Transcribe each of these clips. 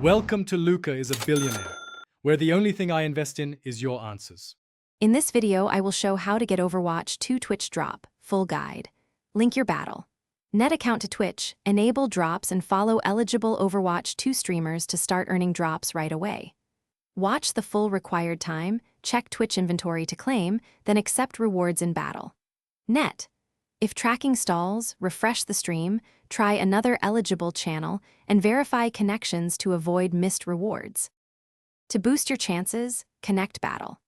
Welcome to Luca is a Billionaire, where the only thing I invest in is your answers. In this video, I will show how to get Overwatch 2 Twitch drop, full guide. Link your battle. Net account to Twitch, enable drops and follow eligible Overwatch 2 streamers to start earning drops right away. Watch the full required time, check Twitch inventory to claim, then accept rewards in battle. Net. If tracking stalls, refresh the stream, try another eligible channel, and verify connections to avoid missed rewards. To boost your chances, connect battle.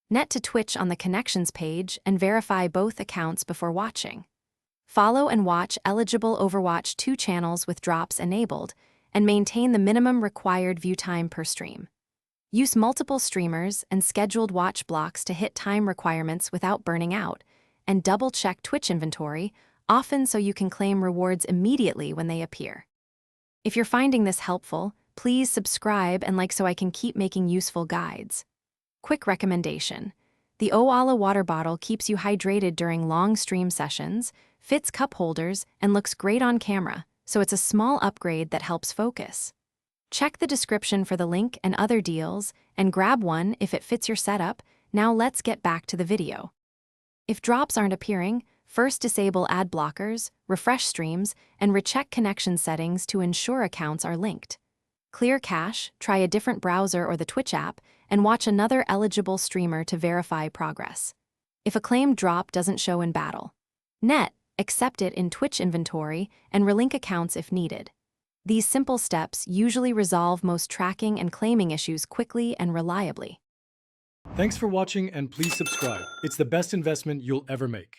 Net to Twitch on the connections page and verify both accounts before watching. Follow and watch eligible Overwatch 2 channels with drops enabled, and maintain the minimum required view time per stream. Use multiple streamers and scheduled watch blocks to hit time requirements without burning out, and double-check Twitch inventory, often so you can claim rewards immediately when they appear. If you're finding this helpful, please subscribe and like so I can keep making useful guides. Quick recommendation. The Oala water bottle keeps you hydrated during long stream sessions, fits cup holders, and looks great on camera, so it's a small upgrade that helps focus. Check the description for the link and other deals, and grab one if it fits your setup. Now let's get back to the video. If drops aren't appearing, first disable ad blockers, refresh streams, and recheck connection settings to ensure accounts are linked. Clear cache, try a different browser or the Twitch app, and watch another eligible streamer to verify progress. If a claimed drop doesn't show in battle, net, accept it in Twitch inventory, and relink accounts if needed. These simple steps usually resolve most tracking and claiming issues quickly and reliably. Thanks for watching and please subscribe. It's the best investment you'll ever make.